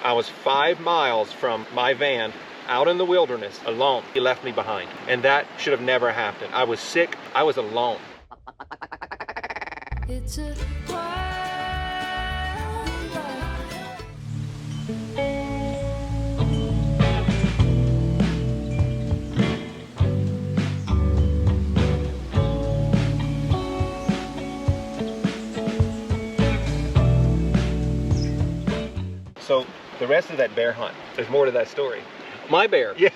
I was 5 miles from my van, out in the wilderness, alone. He left me behind. And that should have never happened. I was sick. I was alone. It's a So the rest of that bear hunt, there's more to that story. My bear? Yeah.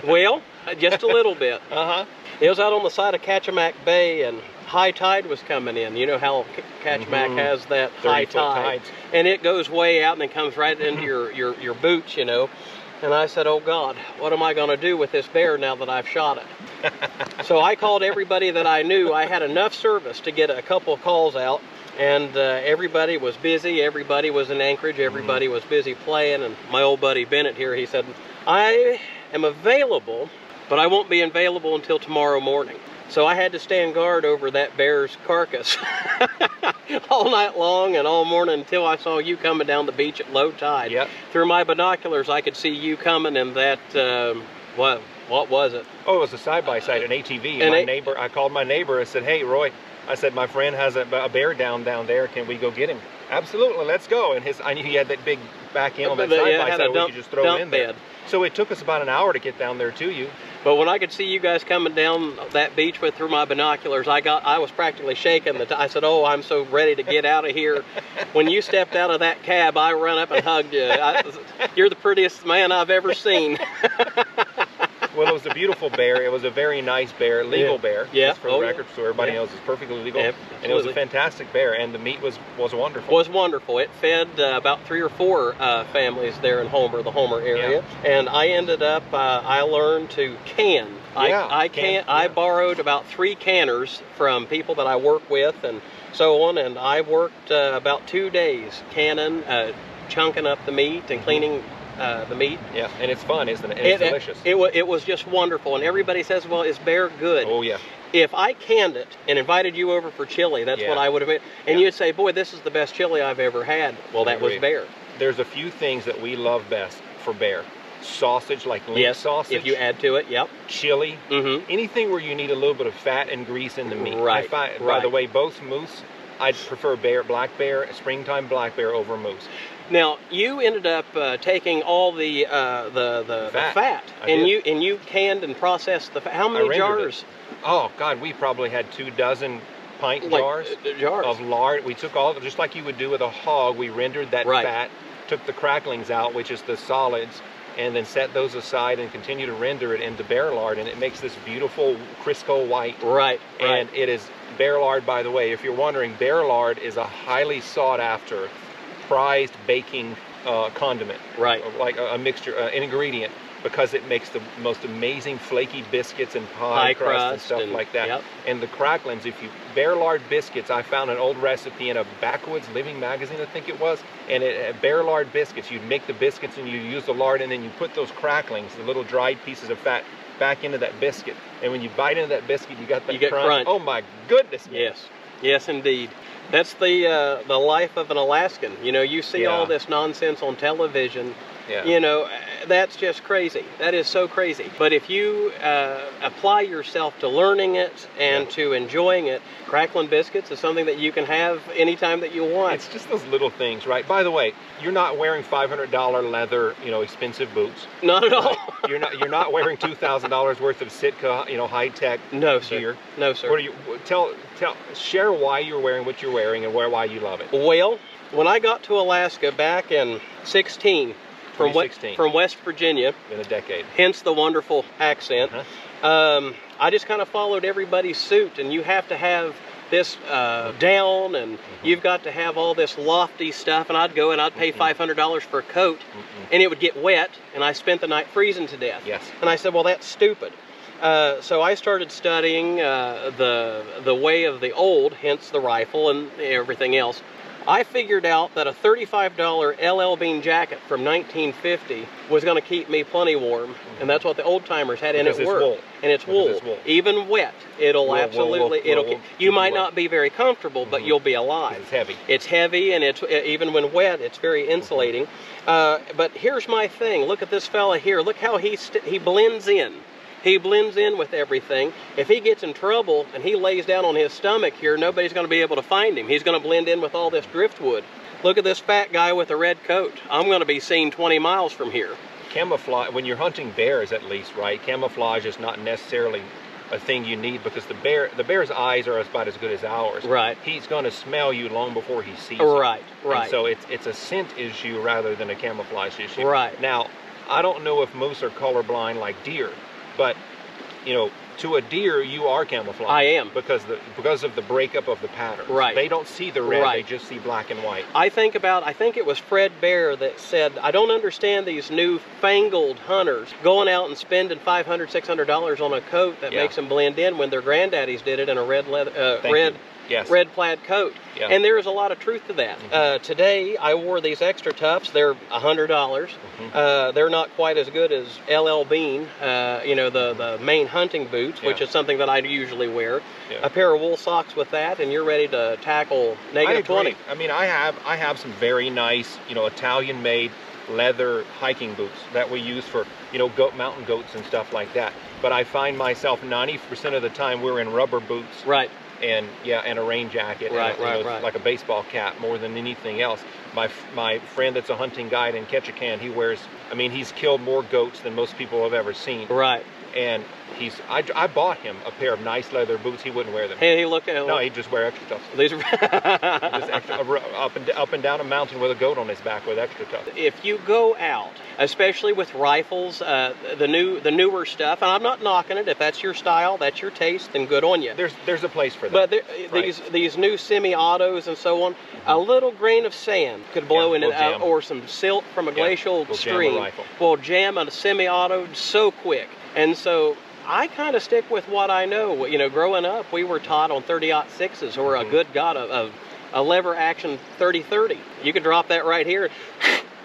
Well, just a little bit. Uh-huh. It was out on the side of Kachemak Bay, and high tide was coming in. You know how Kachemak has that high tide. Tides. And it goes way out and then comes right into your boots, you know. And I said, oh God, what am I going to do with this bear now that I've shot it? So I called everybody that I knew. I had enough service to get a couple of calls out. And everybody was busy, everybody was in Anchorage, everybody was busy playing, and my old buddy Bennett here, he said, I am available, but I won't be available until tomorrow morning. So I had to stand guard over that bear's carcass all night long and all morning until I saw you coming down the beach at low tide. Yep. Through my binoculars, I could see you coming in that, what was it? Oh, it was a side-by-side, an ATV. And I called my neighbor and said, hey, Roy, I said, my friend has a bear down there. Can we go get him? Absolutely, let's go. And I knew he had that big back end on that side-by-side we could just throw in there. So it took us about an hour to get down there to you. But when I could see you guys coming down that beach through my binoculars, I was practically shaking. I said, oh, I'm so ready to get out of here. When you stepped out of that cab, I ran up and hugged you. You're the prettiest man I've ever seen. Well, it was a beautiful bear. It was a very nice bear, legal bear. Yeah. Just for the record, so everybody knows it's perfectly legal. Yeah, and it was a fantastic bear, and the meat was wonderful. Was wonderful. It fed about 3 or 4 families there in Homer, the Homer area. Yeah. And I ended up, I learned to can. I borrowed about 3 canners from people that I work with and so on, and I worked about 2 days canning, chunking up the meat and cleaning the meat. Yeah, and it's fun, isn't it? And it's delicious. It was just wonderful, and everybody says, well, is bear good? Oh, yeah. If I canned it and invited you over for chili, that's what I would have made. And you'd say, boy, this is the best chili I've ever had. Well, that was bear. There's a few things that we love best for bear. Sausage, like link sausage. If you add to it, yep. Chili. Anything where you need a little bit of fat and grease in the meat. Right. By the way, both moose, I'd prefer black bear, springtime black bear over moose. Now you ended up taking all the fat and you canned and processed the fat. How many jars? Oh God, we probably had 24 pint jars of lard. We took all, just like you would do with a hog. We rendered that fat, took the cracklings out, which is the solids, and then set those aside and continue to render it into bear lard, and it makes this beautiful Crisco white. Right. And it is bear lard, by the way. If you're wondering, bear lard is a highly sought after, prized baking condiment. Right. Like a mixture, an ingredient, because it makes the most amazing flaky biscuits and pie crust and stuff like that. Yep. And the cracklings, bear lard biscuits, I found an old recipe in a Backwoods Living magazine, I think it was, and bear lard biscuits, you'd make the biscuits and you use the lard, and then you put those cracklings, the little dried pieces of fat, back into that biscuit. And when you bite into that biscuit, you got that crunch. Oh my goodness. Yes indeed. That's the life of an Alaskan. You know, you see all this nonsense on television. Yeah. You know, that's just crazy. That is so crazy. But if you apply yourself to learning it and to enjoying it, crackling biscuits is something that you can have anytime that you want. It's just those little things, right? By the way, you're not wearing $500 leather, expensive boots. Not at all. Right? You're not wearing $2,000 worth of Sitka, high-tech gear. No, sir. What are you? Share why you're wearing what you're wearing and why you love it. Well, when I got to Alaska back in 2016, from West Virginia. Been a decade. Hence the wonderful accent. I just kind of followed everybody's suit, and you have to have this down, and you've got to have all this lofty stuff, and I'd go and I'd pay $500 for a coat, and it would get wet, and I spent the night freezing to death. Yes. And I said, well, that's stupid. So I started studying the way of the old, hence the rifle and everything else. I figured out that a $35 LL Bean jacket from 1950 was going to keep me plenty warm, and that's what the old timers had, and Because it it's worked. wool. And it's Because wool. it's wool. Even wet, it'll Wool, absolutely. wool, You might keep you not be very comfortable, but you'll be alive. It's heavy. It's heavy, and it's even when wet, it's very insulating. But here's my thing. Look at this fella here. Look how he blends in. He blends in with everything. If he gets in trouble and he lays down on his stomach here, nobody's going to be able to find him. He's going to blend in with all this driftwood. Look at this fat guy with a red coat. I'm going to be seen 20 miles from here. Camouflage, when you're hunting bears at least, right? Camouflage is not necessarily a thing you need, because the bear's eyes are about as good as ours. Right. He's going to smell you long before he sees you. Right, right. And so it's a scent issue rather than a camouflage issue. Right. Now, I don't know if moose are colorblind like deer, but you know, to a deer, you are camouflaged. I am. Because of the breakup of the pattern. Right. They don't see the red, Right. they just see black and white. I think it was Fred Bear that said, I don't understand these newfangled hunters going out and spending $500, $600 on a coat that makes them blend in when their granddaddies did it in a red plaid coat. Yeah. And there is a lot of truth to that. Today, I wore these extra toughs. They're $100. They're not quite as good as LL Bean, the main hunting boots, which is something that I usually wear. Yeah. A pair of wool socks with that, and you're ready to tackle negative 20. I mean, I have some very nice, Italian-made leather hiking boots that we use for, mountain goats and stuff like that. But I find myself 90% of the time wearing rubber boots. Right. And a rain jacket, right, like a baseball cap more than anything else. My friend that's a hunting guide in Kachemak, he's killed more goats than most people have ever seen. Right. And I bought him a pair of nice leather boots. He wouldn't wear them. Hey, look at No, he'd just wear extra tufts. These are Just extra, up and down a mountain with a goat on his back with extra tufts. If you go out, especially with rifles, the newer stuff, and I'm not knocking it. If that's your style, that's your taste, then good on you. There's a place for that. But these new semi-autos and so on, a little grain of sand could blow in it, or some silt from a glacial stream will jam a semi-auto so quick. And so I kind of stick with what I know. Growing up, we were taught on 30-06s, or a good God, a lever action 30-30. You could drop that right here,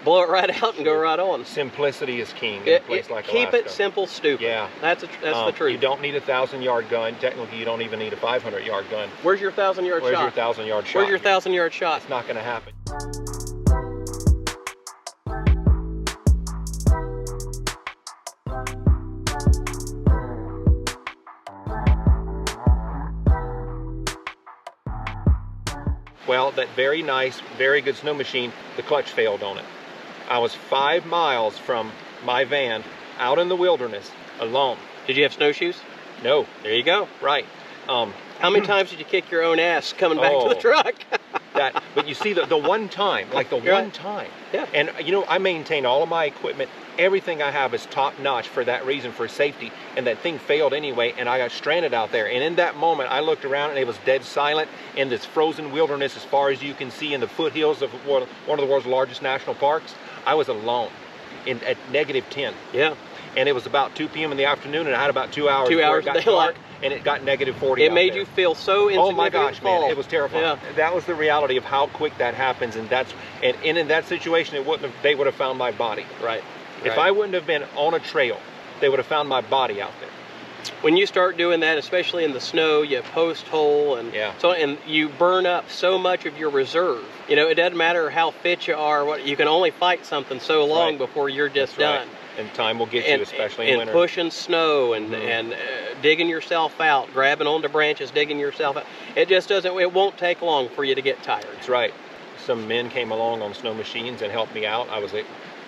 blow it right out, and go right on. Simplicity is king in a place like Alaska. Keep it simple, stupid. Yeah. That's the truth. You don't need a 1,000-yard gun. Technically, you don't even need a 500-yard gun. Where's your 1,000-yard shot? Where's your 1,000-yard shot? Where's your 1,000-yard shot? It's not going to happen. Well, that very nice, very good snow machine, the clutch failed on it. I was 5 miles from my van, out in the wilderness, alone. Did you have snowshoes? No. There you go. Right. How many times did you kick your own ass coming back to the truck? But you see, the one time, one time. Yeah. And, I maintain all of my equipment. Everything I have is top notch for that reason, for safety. And that thing failed anyway, and I got stranded out there. And in that moment, I looked around, and it was dead silent in this frozen wilderness as far as you can see in the foothills of one of the world's largest national parks. I was alone at -10. Yeah. And it was about 2 p.m. in the afternoon, and I had about 2 hours. 2 hours before it got dark, and it got -40. It made you feel so insignificant. Oh my gosh, man! It was terrifying. Yeah. That was the reality of how quick that happens, and in that situation, they would have found my body. Right. If I wouldn't have been on a trail, they would have found my body out there. When you start doing that, especially in the snow, you post hole and you burn up so much of your reserve. It doesn't matter how fit you are. You can only fight something so long before you're just done. And time will get you, especially in winter. And pushing snow and digging yourself out, grabbing onto branches, digging yourself out. It just doesn't. It won't take long for you to get tired. That's right. Some men came along on snow machines and helped me out.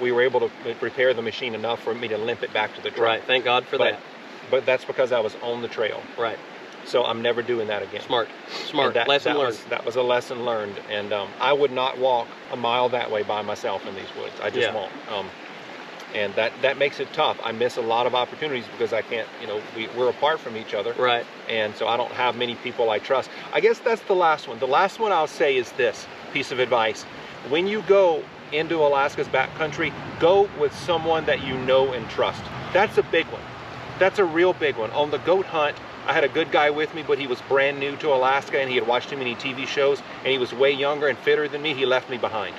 We were able to repair the machine enough for me to limp it back to the truck. Right. Thank God for that. But that's because I was on the trail. Right. So I'm never doing that again. Smart. Lesson learned. That was a lesson learned. And I would not walk a mile that way by myself in these woods. I just won't. And that makes it tough. I miss a lot of opportunities because I can't, we're apart from each other. Right. And so I don't have many people I trust. I guess that's the last one. The last one I'll say is this piece of advice. When you go into Alaska's backcountry, go with someone that you know and trust. That's a big one. That's a real big one. On the goat hunt, I had a good guy with me, but he was brand new to Alaska, and he had watched too many TV shows, and he was way younger and fitter than me. He left me behind.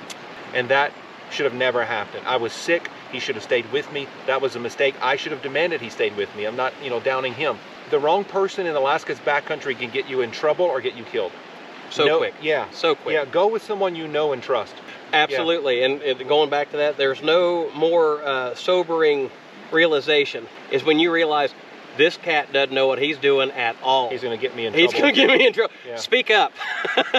And that should have never happened. I was sick. He should have stayed with me. That was a mistake. I should have demanded he stayed with me. I'm not, downing him. The wrong person in Alaska's backcountry can get you in trouble or get you killed. So quick. Yeah. So quick. Yeah, go with someone you know and trust. Absolutely. Yeah. And going back to that, there's no more sobering realization is when you realize this cat doesn't know what he's doing at all. He's going to get me in trouble. He's going to get me in trouble. Yeah. Speak up.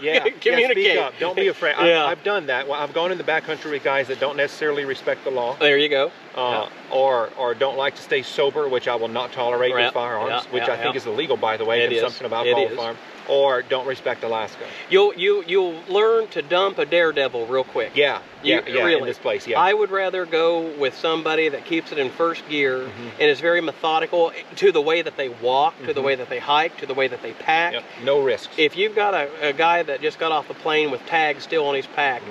Yeah. Communicate. Yeah, speak up. Don't be afraid. Yeah. I've done that. Well, I've gone in the backcountry with guys that don't necessarily respect the law. There you go. Or don't like to stay sober, which I will not tolerate with firearms, which I think is illegal, by the way, consumption of alcohol at farm. Or don't respect Alaska. You'll learn to dump a daredevil real quick. Yeah, really. In this place, yeah. I would rather go with somebody that keeps it in first gear and is very methodical to the way that they walk, to the way that they hike, to the way that they pack. Yep. No risks. If you've got a guy that just got off the plane with tags still on his pack,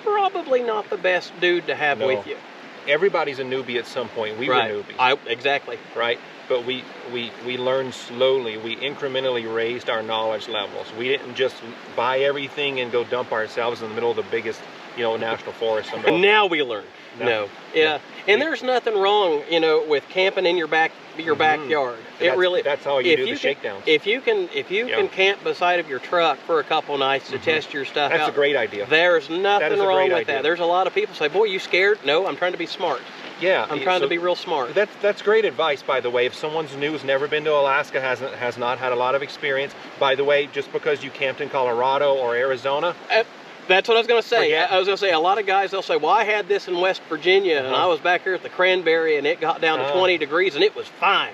probably not the best dude to have with you. Everybody's a newbie at some point. We were newbies. Exactly. Right? But we learned slowly. We incrementally raised our knowledge levels. We didn't just buy everything and go dump ourselves in the middle of the biggest, national forest. Now we learn. No. Yeah. And there's nothing wrong, with camping in your backyard. That's how you do the shakedowns. If you can camp beside of your truck for a couple nights to test your stuff out. That's a great idea. There's nothing wrong with that. There's a lot of people say, "Boy, you scared?" No, I'm trying to be smart. Yeah, I'm trying to be real smart. That's great advice, by the way. If someone's new, has never been to Alaska, has not had a lot of experience, by the way, just because you camped in Colorado or Arizona. That's what I was going to say. I was going to say, a lot of guys, they'll say, well, I had this in West Virginia, and I was back here at the Cranberry, and it got down to 20 degrees, and it was fine.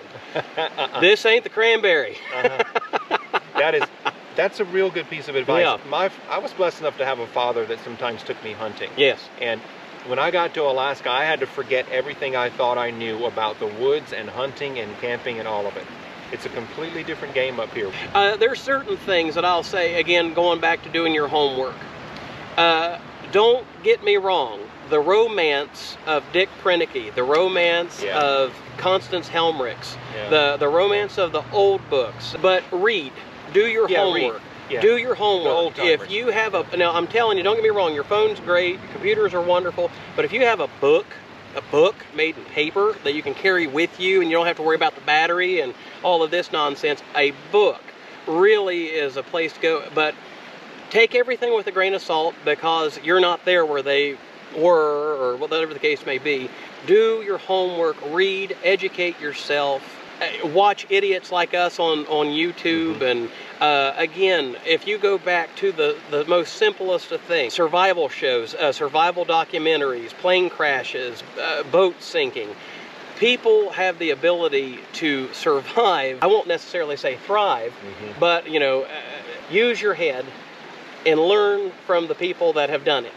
This ain't the Cranberry. That's a real good piece of advice. Yeah. I was blessed enough to have a father that sometimes took me hunting. Yes. And when I got to Alaska, I had to forget everything I thought I knew about the woods and hunting and camping and all of it. It's a completely different game up here. There's certain things that I'll say, again, going back to doing your homework. Don't get me wrong. The romance of Dick Prenneke, the romance of Constance Helmrichs, the romance of the old books. But read. Do your homework. Read. Yeah. Do your homework. If you have now I'm telling you, don't get me wrong, your phone's great, computers are wonderful, but if you have a book made in paper that you can carry with you and you don't have to worry about the battery and all of this nonsense, a book really is a place to go. But take everything with a grain of salt because you're not there where they were or whatever the case may be. Do your homework, read, educate yourself. Watch idiots like us on YouTube, and again, if you go back to the most simplest of things, survival shows, survival documentaries, plane crashes, boat sinking. People have the ability to survive. I won't necessarily say thrive, but use your head and learn from the people that have done it.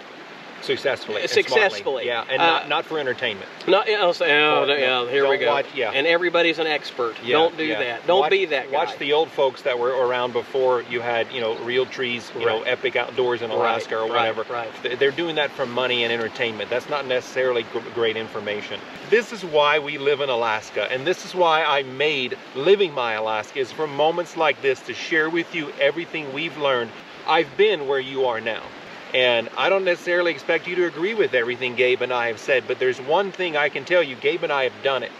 Successfully. Yeah, and not for entertainment. I'll say, here we go. And everybody's an expert. Don't do that. Don't be that guy. Watch the old folks that were around before you had, real trees, epic outdoors in Alaska or whatever. They're doing that for money and entertainment. That's not necessarily great information. This is why we live in Alaska, and this is why I made Living My Alaska, is for moments like this to share with you everything we've learned. I've been where you are now. And I don't necessarily expect you to agree with everything Gabe and I have said, but there's one thing I can tell you, Gabe and I have done it.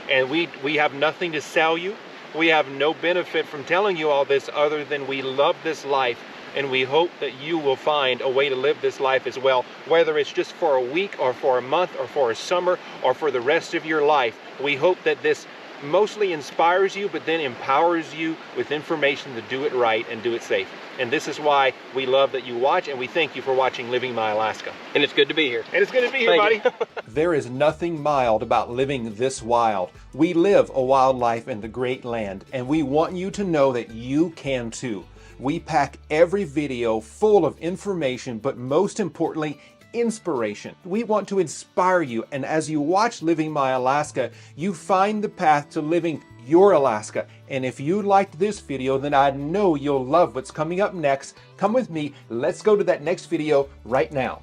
And we have nothing to sell you. We have no benefit from telling you all this other than we love this life, and we hope that you will find a way to live this life as well, whether it's just for a week or for a month or for a summer or for the rest of your life. We hope that this mostly inspires you, but then empowers you with information to do it right and do it safe. And this is why we love that you watch, and we thank you for watching Living My Alaska. And it's good to be here. And it's good to be here, buddy. There is nothing mild about living this wild. We live a wild life in the great land, and we want you to know that you can too. We pack every video full of information, but most importantly, inspiration. We want to inspire you, and as you watch Living My Alaska, you find the path to living your Alaska. And if you liked this video, then I know you'll love what's coming up next. Come with me, let's go to that next video right now.